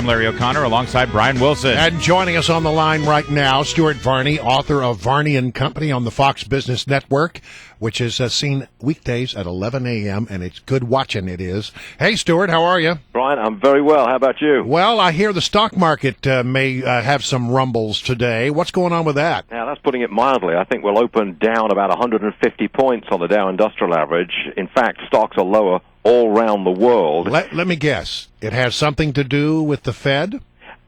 I'm Larry O'Connor alongside Brian Wilson. And joining us on the line right now, Stuart Varney, author of Varney and Company on the Fox Business Network, which is seen weekdays at 11 a.m., and it's good watching, it is. Hey, Stuart, how are you? Brian, I'm very well. How about you? Well, I hear the stock market may have some rumbles today. What's going on with that? Now, that's putting it mildly. I think we'll open down about 150 points on the Dow Industrial Average. In fact, stocks are lower all around the world. Let me guess. It has something to do with the Fed?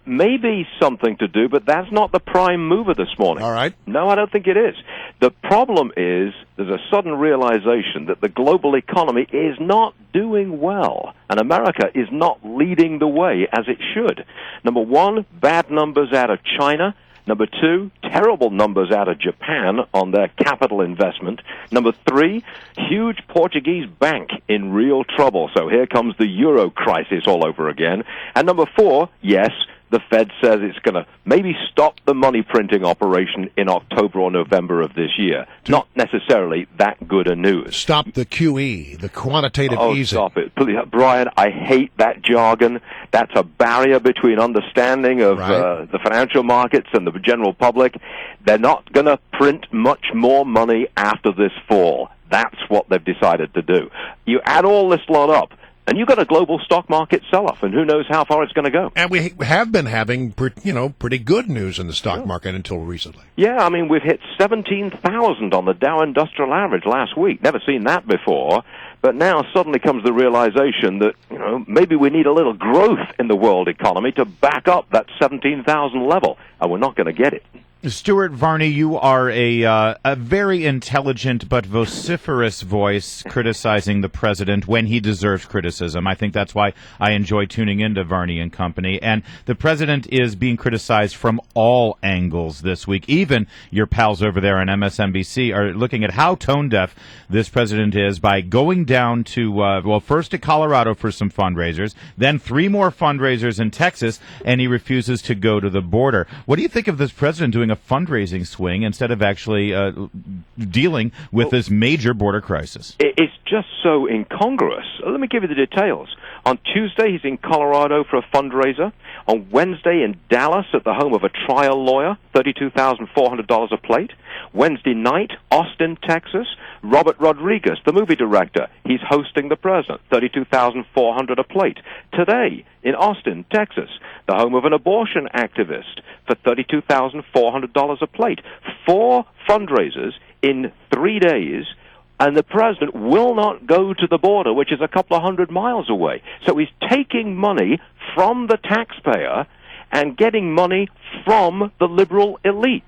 Maybe something to do, but that's not the prime mover this morning. All right. No, I don't think it is. The problem is there's a sudden realization that the global economy is not doing well, and America is not leading the way as it should. Number one, bad numbers out of China. Number two, terrible numbers out of Japan on their capital investment. Number three, huge Portuguese bank in real trouble. So here comes the euro crisis all over again. And number four, yes, the Fed says it's going to maybe stop the money printing operation in October or November of this year. Not necessarily that good a news. Stop the QE, the quantitative easing. Oh, stop it. Please, Brian, I hate that jargon. That's a barrier between understanding of the financial markets and the general public. They're not going to print much more money after this fall. That's what they've decided to do. You add all this lot up, and you've got a global stock market sell-off, and who knows how far it's going to go. And we have been having, pretty good news in the stock market until recently. Yeah, I mean, we've hit 17,000 on the Dow Industrial Average last week. Never seen that before. But now suddenly comes the realization that, maybe we need a little growth in the world economy to back up that 17,000 level, and we're not going to get it. Stuart Varney, you are a very intelligent but vociferous voice criticizing the president when he deserves criticism. I think that's why I enjoy tuning into Varney and Company. And the president is being criticized from all angles this week. Even your pals over there on MSNBC are looking at how tone-deaf this president is by going down to, first to Colorado for some fundraisers, then 3 more fundraisers in Texas, and he refuses to go to the border. What do you think of this president doing a fundraising swing instead of actually dealing with this major border crisis? It's just so incongruous. Let me give you the details. On Tuesday, he's in Colorado for a fundraiser. On Wednesday, in Dallas at the home of a trial lawyer, $32,400 a plate. Wednesday night, Austin, Texas, Robert Rodriguez, the movie director, he's hosting the president, $32,400 a plate. Today, in Austin, Texas, the home of an abortion activist, for $32,400 a plate. 4 fundraisers in 3 days, and the president will not go to the border, which is a couple of 100 miles away. So he's taking money from the taxpayer and getting money from the liberal elites.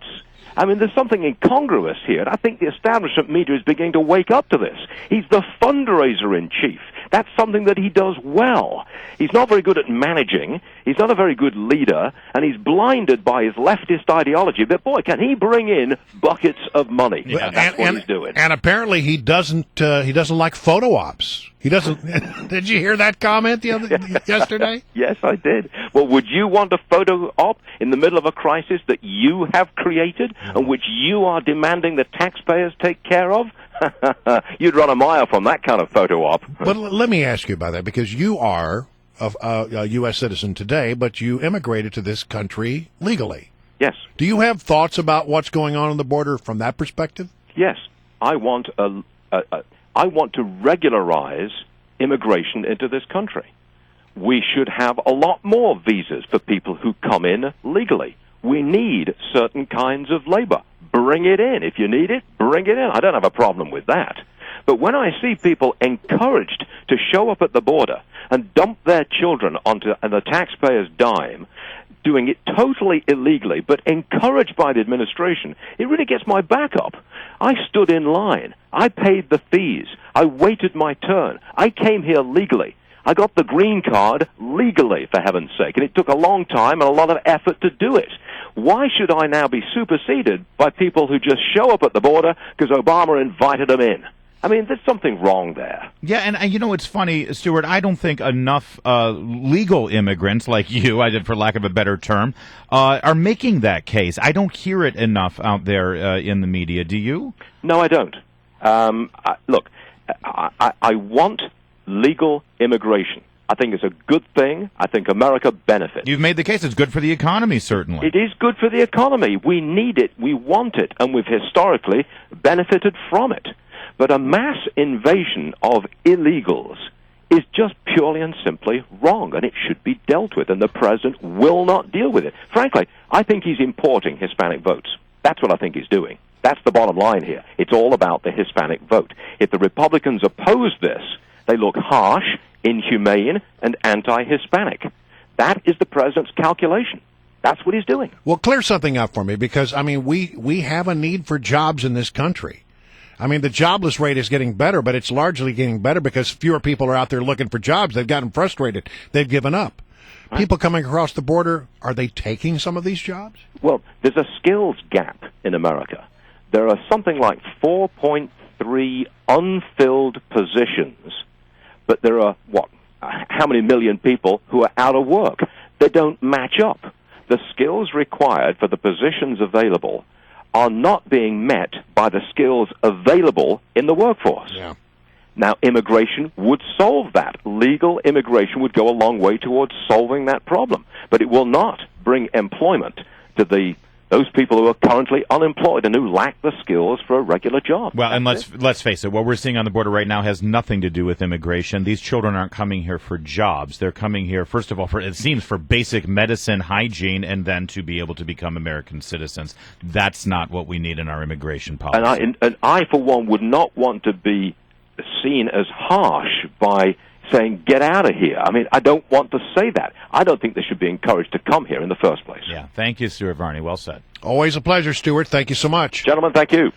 I mean, there's something incongruous here, and I think the establishment media is beginning to wake up to this. He's the fundraiser-in-chief. That's something that he does well. He's not very good at managing. He's not a very good leader, and he's blinded by his leftist ideology. But, boy, can he bring in buckets of money. Yeah. That's what he's doing. And apparently he doesn't like photo ops. He doesn't. Did you hear that comment yesterday? Yes, I did. Well, would you want a photo op in the middle of a crisis that you have created and which you are demanding the taxpayers take care of? You'd run a mile from that kind of photo op. But let me ask you about that, because you are a U.S. citizen today, but you immigrated to this country legally. Yes. Do you have thoughts about what's going on the border from that perspective? Yes. I want to regularize immigration into this country. We should have a lot more visas for people who come in legally. We need certain kinds of labor. Bring it in. If you need it, bring it in. I don't have a problem with that. But when I see people encouraged to show up at the border and dump their children onto the taxpayer's dime, doing it totally illegally, but encouraged by the administration, it really gets my back up. I stood in line. I paid the fees. I waited my turn. I came here legally. I got the green card legally, for heaven's sake, and it took a long time and a lot of effort to do it. Why should I now be superseded by people who just show up at the border because Obama invited them in? I mean, there's something wrong there. Yeah, and it's funny, Stuart, I don't think enough legal immigrants like you, for lack of a better term, are making that case. I don't hear it enough out there in the media. Do you? No, I don't. Look, I want legal immigration. I think it's a good thing. I think America benefits. You've made the case. It's good for the economy, certainly. It is good for the economy. We need it. We want it. And we've historically benefited from it. But a mass invasion of illegals is just purely and simply wrong, and it should be dealt with, and the president will not deal with it. Frankly, I think he's importing Hispanic votes. That's what I think he's doing. That's the bottom line here. It's all about the Hispanic vote. If the Republicans oppose this, they look harsh, inhumane, and anti-Hispanic. That is the president's calculation. That's what he's doing. Well, clear something up for me, because, I mean, we have a need for jobs in this country. I mean, the jobless rate is getting better, but it's largely getting better because fewer people are out there looking for jobs. They've gotten frustrated. They've given up. Right. People coming across the border, are they taking some of these jobs? Well, there's a skills gap in America. There are something like 4.3 unfilled positions, but there are, how many million people who are out of work? They don't match up. The skills required for the positions available are not being met by the skills available in the workforce. Yeah. Now, immigration would solve that. Legal immigration would go a long way towards solving that problem, but it will not bring employment to those people who are currently unemployed and who lack the skills for a regular job. Well, and let's face it, what we're seeing on the border right now has nothing to do with immigration. These children aren't coming here for jobs. They're coming here, first of all, for basic medicine, hygiene, and then to be able to become American citizens. That's not what we need in our immigration policy. And I, for one, would not want to be seen as harsh by saying, get out of here. I mean, I don't want to say that. I don't think they should be encouraged to come here in the first place. Yeah. Thank you, Stuart Varney. Well said. Always a pleasure, Stuart. Thank you so much. Gentlemen, thank you.